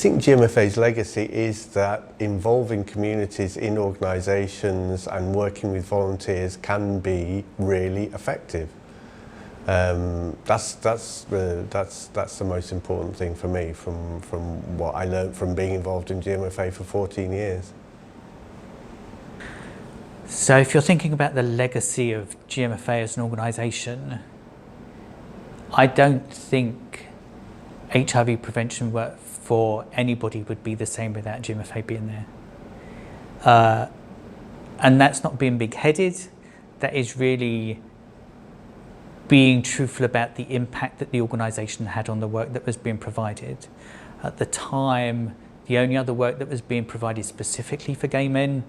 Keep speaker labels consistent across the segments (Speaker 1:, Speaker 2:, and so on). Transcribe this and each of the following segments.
Speaker 1: think GMFA's legacy is that involving communities in organisations and working with volunteers can be really effective. That's the most important thing for me from what I learned from being involved in GMFA for 14 years.
Speaker 2: So if you're thinking about the legacy of GMFA as an organisation, I don't think HIV prevention work for anybody would be the same without GMFA being there. And that's not being big-headed, that is really being truthful about the impact that the organisation had on the work that was being provided. At the time, the only other work that was being provided specifically for gay men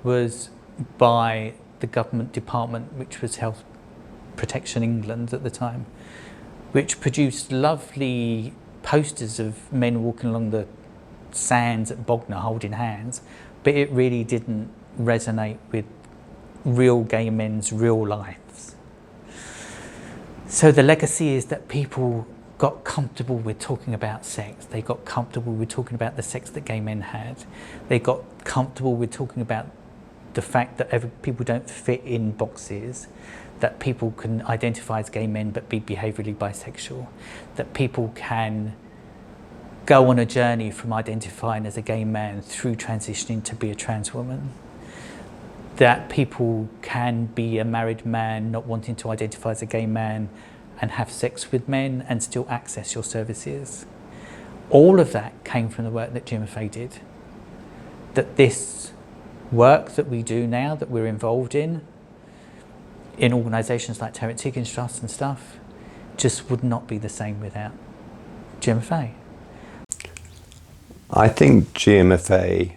Speaker 2: was by the government department, which was Health Protection England at the time, which produced lovely posters of men walking along the sands at Bognor holding hands, but it really didn't resonate with real gay men's real lives. So the legacy is that people got comfortable with talking about sex, they got comfortable with talking about the sex that gay men had, they got comfortable with talking about the fact that people don't fit in boxes, that people can identify as gay men but be behaviourally bisexual, that people can go on a journey from identifying as a gay man through transitioning to be a trans woman, that people can be a married man not wanting to identify as a gay man and have sex with men and still access your services. All of that came from the work that GMFA did. That this work that we do now, that we're involved in organisations like Terence Higgins Trust and stuff, just would not be the same without GMFA.
Speaker 3: I think GMFA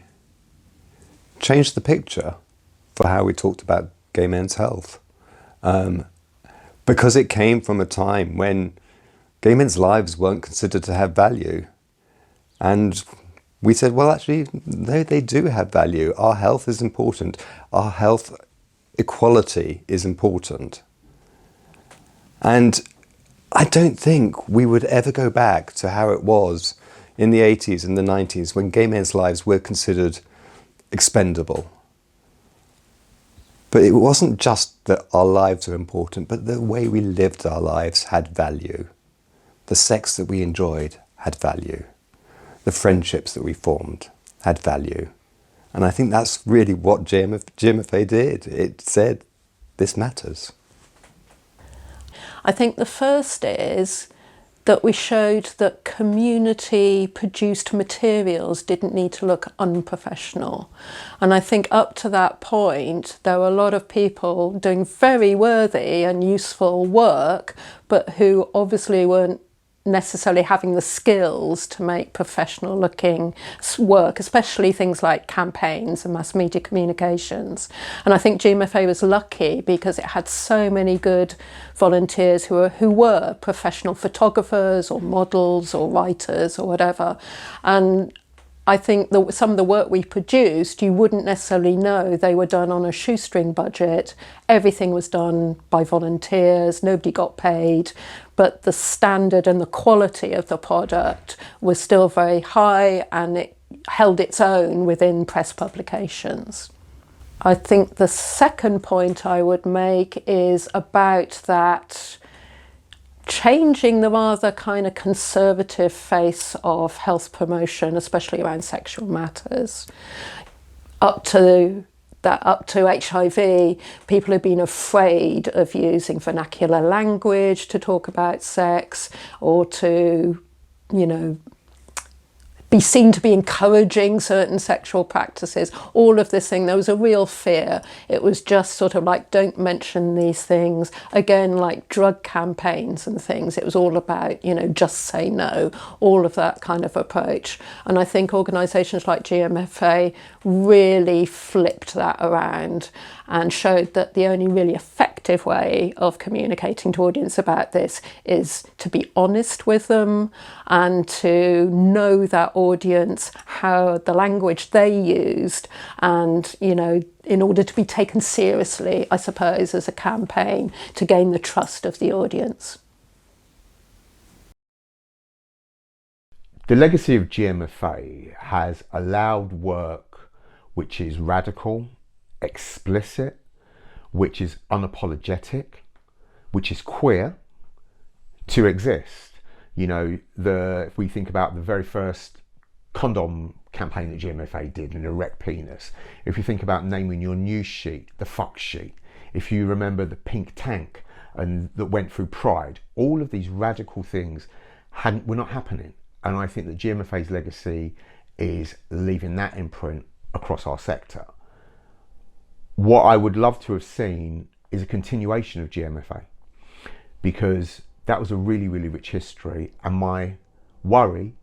Speaker 3: changed the picture for how we talked about gay men's health. Because it came from a time when gay men's lives weren't considered to have value. And we said, well, actually, no, they do have value. Our health is important. Our health equality is important. And I don't think we would ever go back to how it was in the 80s and the 90s when gay men's lives were considered expendable. But it wasn't just that our lives were important, but the way we lived our lives had value. The sex that we enjoyed had value. The friendships that we formed had value. And I think that's really what GMFA did. It said, this matters.
Speaker 4: I think the first is that we showed that community-produced materials didn't need to look unprofessional. And I think up to that point, there were a lot of people doing very worthy and useful work, but who obviously weren't necessarily having the skills to make professional looking work, especially things like campaigns and mass media communications. And I think GMFA was lucky because it had so many good volunteers who were professional photographers or models or writers or whatever. And I think that some of the work we produced, you wouldn't necessarily know they were done on a shoestring budget. Everything was done by volunteers, nobody got paid, but the standard and the quality of the product was still very high and it held its own within press publications. I think the second point I would make is about that changing the rather kind of conservative face of health promotion, especially around sexual matters. Up to HIV, people have been afraid of using vernacular language to talk about sex or to, be seen to be encouraging certain sexual practices. All of this thing, there was a real fear. It was just sort of like, don't mention these things. Again, like drug campaigns and things, it was all about, just say no, all of that kind of approach. And I think organisations like GMFA really flipped that around and showed that the only really effective way of communicating to audience about this is to be honest with them and to know that audience, how the language they used, and in order to be taken seriously, I suppose, as a campaign to gain the trust of the audience.
Speaker 5: The legacy of GMFA has allowed work which is radical, explicit, which is unapologetic, which is queer, to exist. You know, if we think about the very first condom campaign that GMFA did, an erect penis, if you think about naming your news sheet the fuck sheet, if you remember the pink tank and that went through Pride, all of these radical things were not happening. And I think that GMFA's legacy is leaving that imprint across our sector. What I would love to have seen is a continuation of GMFA, because that was a really, really rich history. And my worry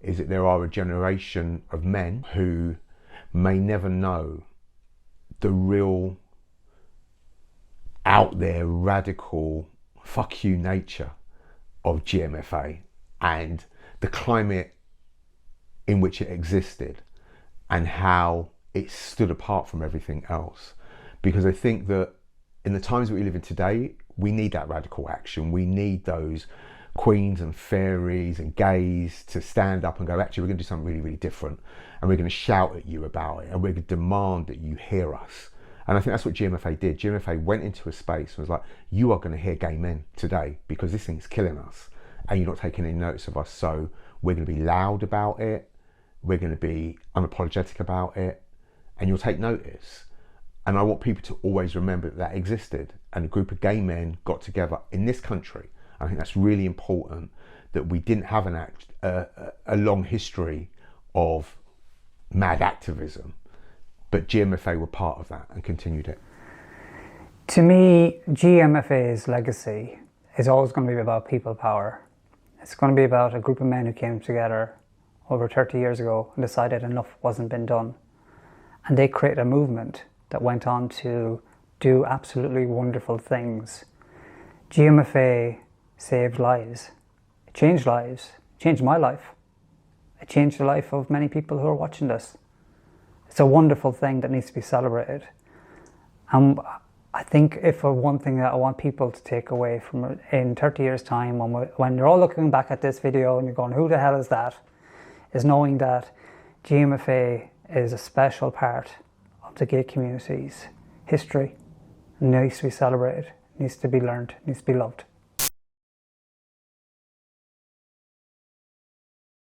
Speaker 5: is that there are a generation of men who may never know the real out there radical fuck you nature of GMFA and the climate in which it existed and how it stood apart from everything else. Because I think that in the times that we live in today, we need that radical action. We need those queens and fairies and gays to stand up and go, actually, we're going to do something really, really different. And we're going to shout at you about it. And we're going to demand that you hear us. And I think that's what GMFA did. GMFA went into a space and was like, you are going to hear gay men today because this thing's killing us. And you're not taking any notice of us. So we're going to be loud about it. We're going to be unapologetic about it. And you'll take notice. And I want people to always remember that existed. And a group of gay men got together in this country. I think that's really important, that we didn't have a long history of mad activism, but GMFA were part of that and continued it.
Speaker 6: To me, GMFA's legacy is always going to be about people power. It's going to be about a group of men who came together over 30 years ago and decided enough wasn't been done. And they created a movement that went on to do absolutely wonderful things. GMFA saved lives. It changed lives. It changed my life. It changed the life of many people who are watching this. It's a wonderful thing that needs to be celebrated. And I think if one thing that I want people to take away from in 30 years' time, when you're all looking back at this video and you're going, who the hell is that? Is knowing that GMFA is a special part of the gay community's history. It needs to be celebrated, needs to be learned, needs to be loved.